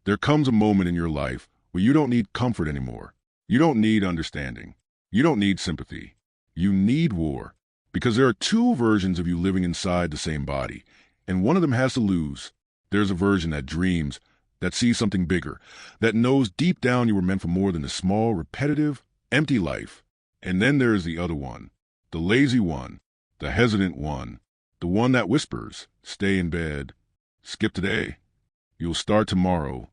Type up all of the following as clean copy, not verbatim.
There comes a moment in your life where you don't need comfort anymore. You don't need understanding. You don't need sympathy. You need war. Because there are two versions of you living inside the same body, and one of them has to lose. There's a version that dreams, that sees something bigger, that knows deep down you were meant for more than a small, repetitive, empty life. And then there is the other one, the lazy one, the hesitant one, the one that whispers, stay in bed, skip today, you'll start tomorrow.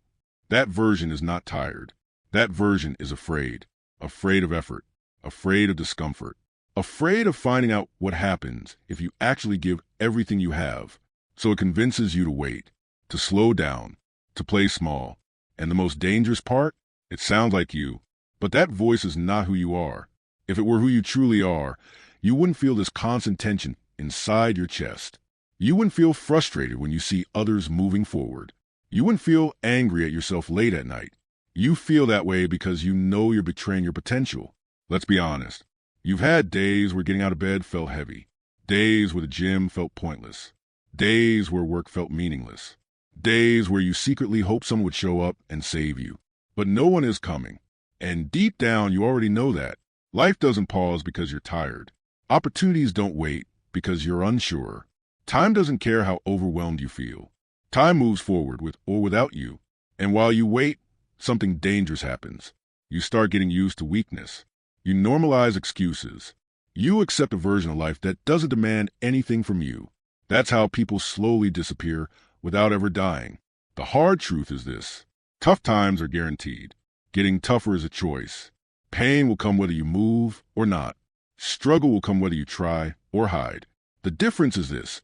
That version is not tired. That version is afraid of effort, afraid of discomfort, afraid of finding out what happens if you actually give everything you have. So it convinces you to wait, to slow down, to play small. And the most dangerous part? It sounds like you, but that voice is not who you are. If it were who you truly are, you wouldn't feel this constant tension inside your chest. You wouldn't feel frustrated when you see others moving forward. You wouldn't feel angry at yourself late at night. You feel that way because you know you're betraying your potential. Let's be honest. You've had days where getting out of bed felt heavy. Days where the gym felt pointless. Days where work felt meaningless. Days where you secretly hoped someone would show up and save you. But no one is coming. And deep down, you already know that. Life doesn't pause because you're tired. Opportunities don't wait because you're unsure. Time doesn't care how overwhelmed you feel. Time moves forward with or without you. And while you wait, something dangerous happens. You start getting used to weakness. You normalize excuses. You accept a version of life that doesn't demand anything from you. That's how people slowly disappear without ever dying. The hard truth is this. Tough times are guaranteed. Getting tougher is a choice. Pain will come whether you move or not. Struggle will come whether you try or hide. The difference is this.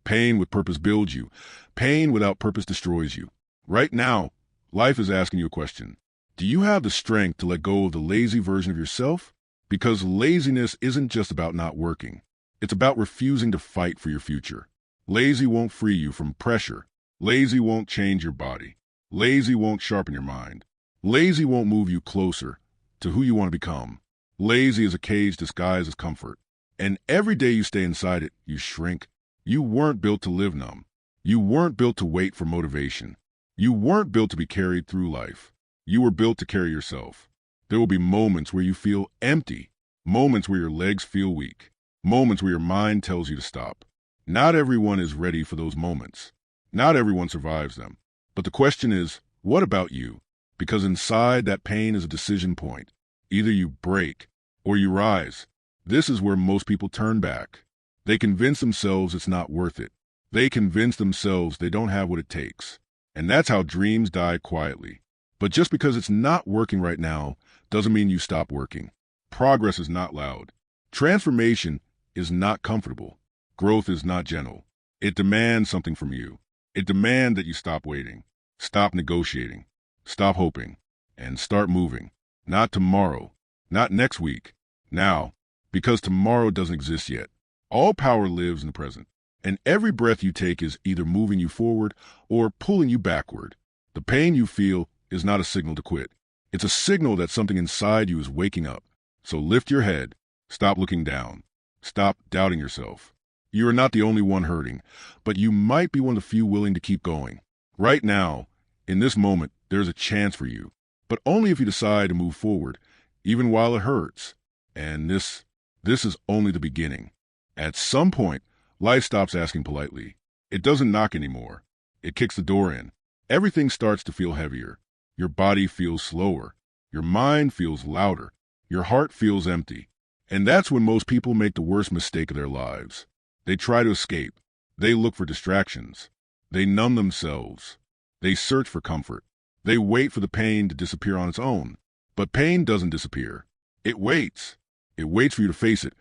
Pain with purpose builds you. Pain without purpose destroys you. Right now, life is asking you a question. Do you have the strength to let go of the lazy version of yourself? Because laziness isn't just about not working. It's about refusing to fight for your future. Lazy won't free you from pressure. Lazy won't change your body. Lazy won't sharpen your mind. Lazy won't move you closer to who you want to become. Lazy is a cage disguised as comfort. And every day you stay inside it, you shrink. You weren't built to live numb. You weren't built to wait for motivation. You weren't built to be carried through life. You were built to carry yourself. There will be moments where you feel empty, moments where your legs feel weak, moments where your mind tells you to stop. Not everyone is ready for those moments. Not everyone survives them. But the question is, what about you? Because inside that pain is a decision point. Either you break or you rise. This is where most people turn back. They convince themselves it's not worth it. They convince themselves they don't have what it takes. And that's how dreams die quietly. But just because it's not working right now doesn't mean you stop working. Progress is not loud. Transformation is not comfortable. Growth is not gentle. It demands something from you. It demands that you stop waiting, stop negotiating, stop hoping, and start moving. Not tomorrow, not next week, now, because tomorrow doesn't exist yet. All power lives in the present, and every breath you take is either moving you forward or pulling you backward. The pain you feel is not a signal to quit. It's a signal that something inside you is waking up. So lift your head. Stop looking down. Stop doubting yourself. You are not the only one hurting, but you might be one of the few willing to keep going. Right now, in this moment, there's a chance for you, but only if you decide to move forward, even while it hurts. And this is only the beginning. At some point, life stops asking politely. It doesn't knock anymore. It kicks the door in. Everything starts to feel heavier. Your body feels slower. Your mind feels louder. Your heart feels empty. And that's when most people make the worst mistake of their lives. They try to escape. They look for distractions. They numb themselves. They search for comfort. They wait for the pain to disappear on its own. But pain doesn't disappear. It waits. It waits for you to face it,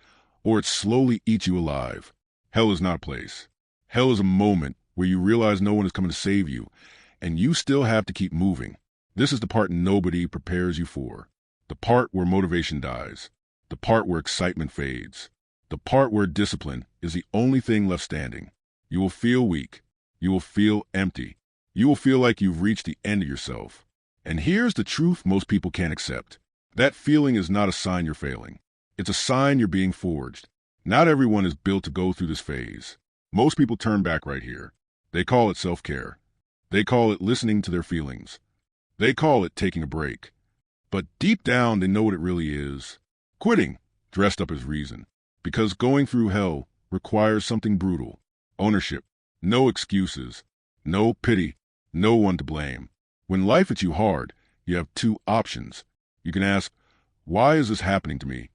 or it slowly eats you alive. Hell is not a place. Hell is a moment where you realize no one is coming to save you, and you still have to keep moving. This is the part nobody prepares you for. The part where motivation dies. The part where excitement fades. The part where discipline is the only thing left standing. You will feel weak. You will feel empty. You will feel like you've reached the end of yourself. And here's the truth most people can't accept. That feeling is not a sign you're failing. It's a sign you're being forged. Not everyone is built to go through this phase. Most people turn back right here. They call it self-care. They call it listening to their feelings. They call it taking a break. But deep down, they know what it really is. Quitting, dressed up as reason. Because going through hell requires something brutal. Ownership. No excuses. No pity. No one to blame. When life hits you hard, you have two options. You can ask, why is this happening to me?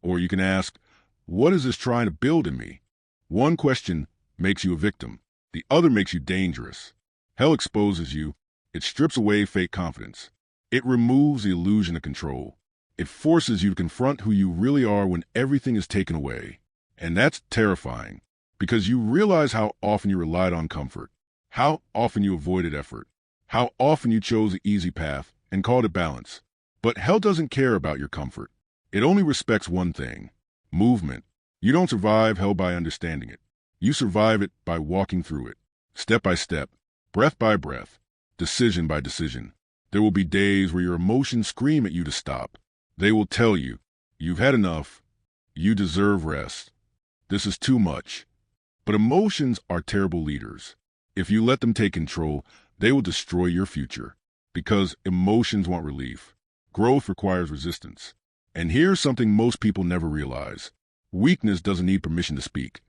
Or you can ask, what is this trying to build in me? One question makes you a victim. The other makes you dangerous. Hell exposes you. It strips away fake confidence. It removes the illusion of control. It forces you to confront who you really are when everything is taken away. And that's terrifying, because you realize how often you relied on comfort, how often you avoided effort, how often you chose the easy path and called it balance. But hell doesn't care about your comfort. It only respects one thing: movement. You don't survive hell by understanding it. You survive it by walking through it, step by step, breath by breath, decision by decision. There will be days where your emotions scream at you to stop. They will tell you, you've had enough, you deserve rest, this is too much. But emotions are terrible leaders. If you let them take control, they will destroy your future. Because emotions want relief. Growth requires resistance. And here's something most people never realize. Weakness doesn't need permission to speak,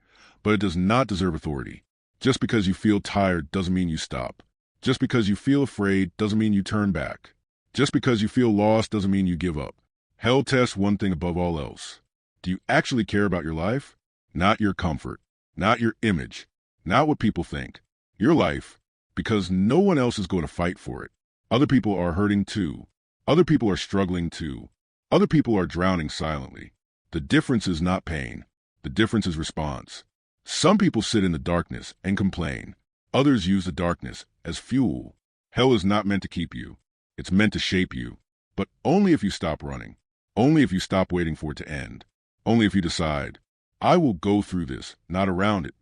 but it does not deserve authority. Just because you feel tired doesn't mean you stop. Just because you feel afraid doesn't mean you turn back. Just because you feel lost doesn't mean you give up. Hell tests one thing above all else. Do you actually care about your life? Not your comfort, not your image, not what people think. Your life, because no one else is going to fight for it. Other people are hurting too. Other people are struggling too. Other people are drowning silently. The difference is not pain. The difference is response. Some people sit in the darkness and complain. Others use the darkness as fuel. Hell is not meant to keep you. It's meant to shape you. But only if you stop running. Only if you stop waiting for it to end. Only if you decide, I will go through this, not around it.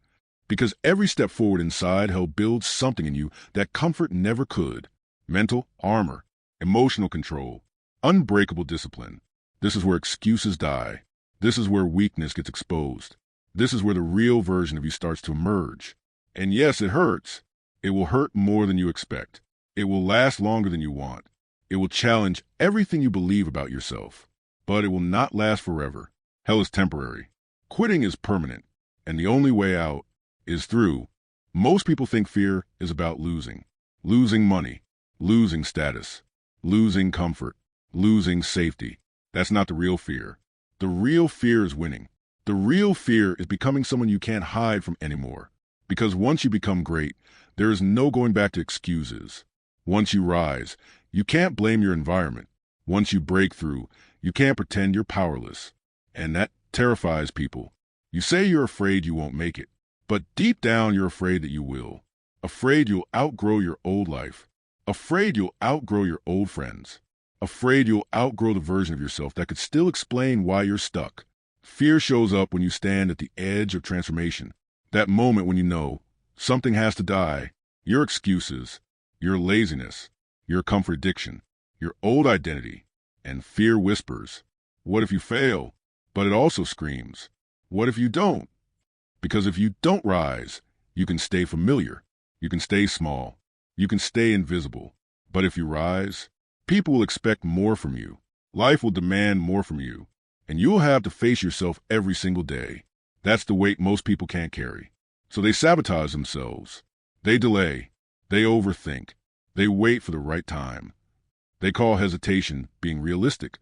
Because every step forward inside hell builds something in you that comfort never could. Mental armor, emotional control, unbreakable discipline. This is where excuses die. This is where weakness gets exposed. This is where the real version of you starts to emerge. And yes, it hurts. It will hurt more than you expect. It will last longer than you want. It will challenge everything you believe about yourself. But it will not last forever. Hell is temporary. Quitting is permanent. And the only way out is through. Most people think fear is about losing. Losing money. Losing status. Losing comfort. Losing safety. That's not the real fear. The real fear is winning. The real fear is becoming someone you can't hide from anymore. Because once you become great, there is no going back to excuses. Once you rise, you can't blame your environment. Once you break through, you can't pretend you're powerless. And that terrifies people. You say you're afraid you won't make it, but deep down you're afraid that you will. Afraid you'll outgrow your old life. Afraid you'll outgrow your old friends. Afraid you'll outgrow the version of yourself that could still explain why you're stuck. Fear shows up when you stand at the edge of transformation. That moment when you know something has to die. Your excuses, your laziness, your comfort addiction, your old identity. And fear whispers, what if you fail? But it also screams, what if you don't? Because if you don't rise, you can stay familiar. You can stay small. You can stay invisible. But if you rise, people will expect more from you. Life will demand more from you. And you'll have to face yourself every single day. That's the weight most people can't carry. So they sabotage themselves. They delay. They overthink. They wait for the right time. They call hesitation being realistic.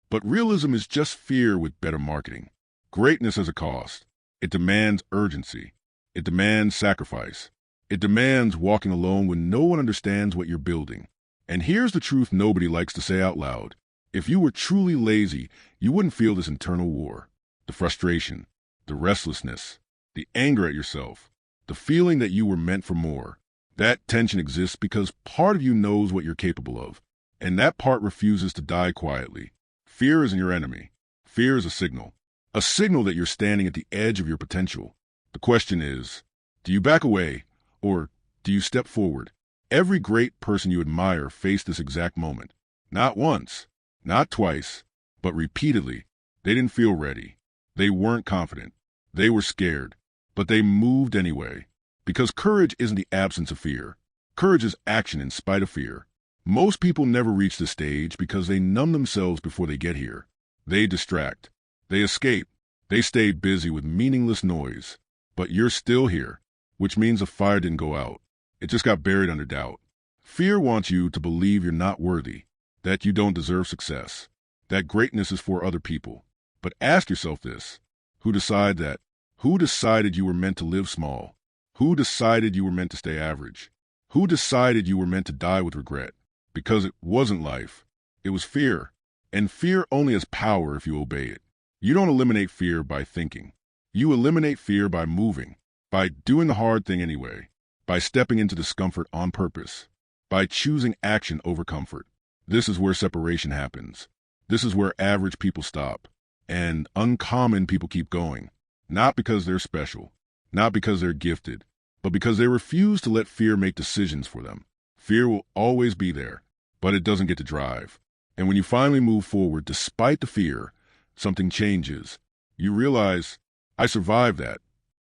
But realism is just fear with better marketing. Greatness has a cost. It demands urgency. It demands sacrifice. It demands walking alone when no one understands what you're building. And here's the truth nobody likes to say out loud. If you were truly lazy, you wouldn't feel this internal war. The frustration, the restlessness, the anger at yourself, the feeling that you were meant for more. That tension exists because part of you knows what you're capable of. And that part refuses to die quietly. Fear isn't your enemy. Fear is a signal that you're standing at the edge of your potential. The question is, do you back away or do you step forward? Every great person you admire faced this exact moment. Not once, not twice, but repeatedly. They didn't feel ready. They weren't confident. They were scared, but they moved anyway. Because courage isn't the absence of fear. Courage is action in spite of fear. Most people never reach this stage because they numb themselves before they get here. They distract. They escape. They stay busy with meaningless noise. But you're still here, which means the fire didn't go out. It just got buried under doubt. Fear wants you to believe you're not worthy, that you don't deserve success, that greatness is for other people. But ask yourself this: who decided that? Who decided you were meant to live small? Who decided you were meant to stay average? Who decided you were meant to die with regret? Because it wasn't life. It was fear. And fear only has power if you obey it. You don't eliminate fear by thinking. You eliminate fear by moving, by doing the hard thing anyway, by stepping into discomfort on purpose, by choosing action over comfort. This is where separation happens. This is where average people stop, and uncommon people keep going. Not because they're special, not because they're gifted, but because they refuse to let fear make decisions for them. Fear will always be there, but it doesn't get to drive. And when you finally move forward, despite the fear, something changes. You realize, I survived that.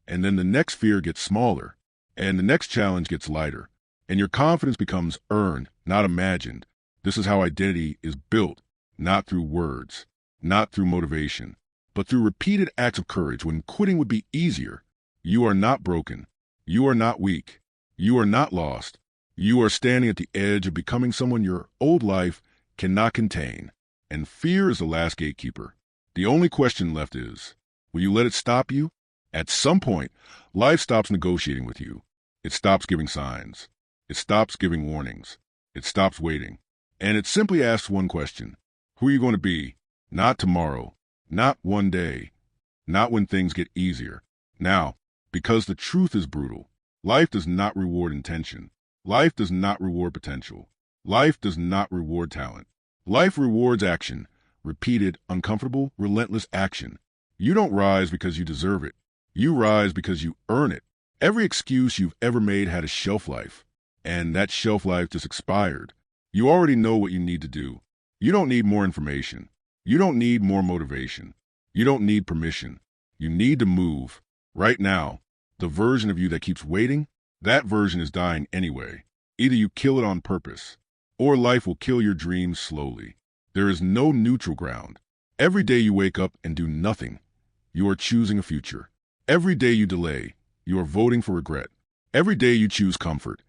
And then the next fear gets smaller, and the next challenge gets lighter, and your confidence becomes earned, not imagined. This is how identity is built, not through words, not through motivation, but through repeated acts of courage when quitting would be easier. You are not broken. You are not weak. You are not lost. You are standing at the edge of becoming someone your old life cannot contain. And fear is the last gatekeeper. The only question left is, will you let it stop you? At some point, life stops negotiating with you. It stops giving signs. It stops giving warnings. It stops waiting. And it simply asks one question: who are you going to be? Not tomorrow. Not one day. Not when things get easier. Now, because the truth is brutal. Life does not reward intention. Life does not reward potential. Life does not reward talent. Life rewards action. Repeated, uncomfortable, relentless action. You don't rise because you deserve it. You rise because you earn it. Every excuse you've ever made had a shelf life, and that shelf life just expired. You already know what you need to do. You don't need more information. You don't need more motivation. You don't need permission. You need to move. Right now, the version of you that keeps waiting, that version is dying anyway. Either you kill it on purpose, or life will kill your dreams slowly. There is no neutral ground. Every day you wake up and do nothing, you are choosing a future. Every day you delay, you are voting for regret. Every day you choose comfort,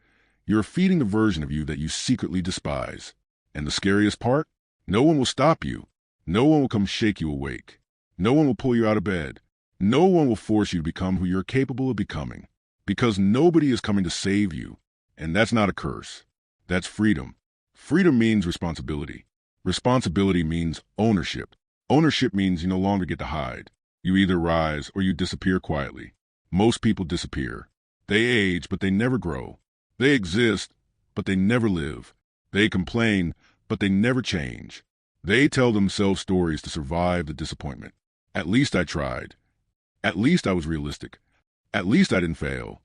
you are feeding the version of you that you secretly despise. And the scariest part? No one will stop you. No one will come shake you awake. No one will pull you out of bed. No one will force you to become who you're capable of becoming. Because nobody is coming to save you. And that's not a curse. That's freedom. Freedom means responsibility. Responsibility means ownership. Ownership means you no longer get to hide. You either rise or you disappear quietly. Most people disappear. They age, but they never grow. They exist, but they never live. They complain, but they never change. They tell themselves stories to survive the disappointment. At least I tried. At least I was realistic. At least I didn't fail.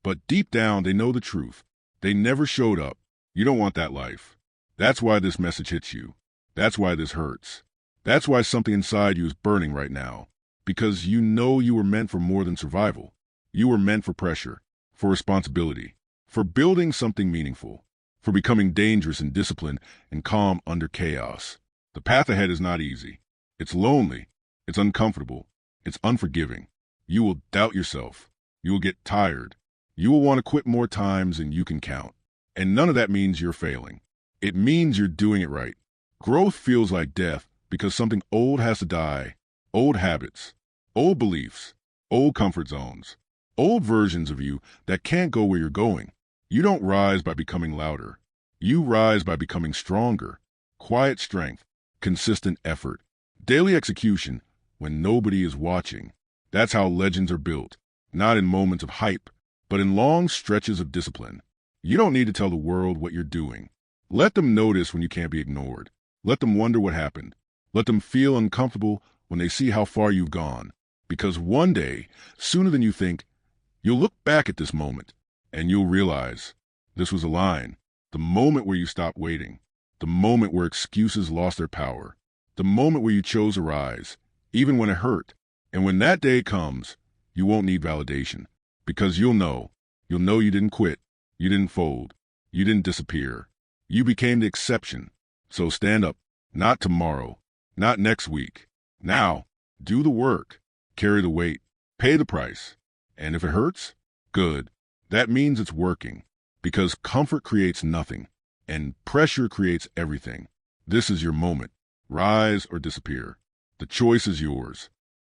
But deep down, they know the truth. They never showed up. You don't want that life. That's why this message hits you. That's why this hurts. That's why something inside you is burning right now. Because you know you were meant for more than survival. You were meant for pressure, for responsibility, for building something meaningful, for becoming dangerous and disciplined and calm under chaos. The path ahead is not easy. It's lonely. It's uncomfortable. It's unforgiving. You will doubt yourself. You will get tired. You will want to quit more times than you can count. And none of that means you're failing. It means you're doing it right. Growth feels like death because something old has to die. Old habits, old beliefs, old comfort zones, old versions of you that can't go where you're going. You don't rise by becoming louder. You rise by becoming stronger. Quiet strength, consistent effort, daily execution when nobody is watching. That's how legends are built, not in moments of hype, but in long stretches of discipline. You don't need to tell the world what you're doing. Let them notice when you can't be ignored. Let them wonder what happened. Let them feel uncomfortable when they see how far you've gone. Because one day, sooner than you think, you'll look back at this moment and you'll realize this was a line. The moment where you stopped waiting. The moment where excuses lost their power. The moment where you chose to rise, even when it hurt. And when that day comes, you won't need validation. Because you'll know you didn't quit. You didn't fold. You didn't disappear. You became the exception. So stand up. Not tomorrow. Not next week. Now. Do the work. Carry the weight. Pay the price. And if it hurts, good. That means it's working. Because comfort creates nothing. And pressure creates everything. This is your moment. Rise or disappear. The choice is yours.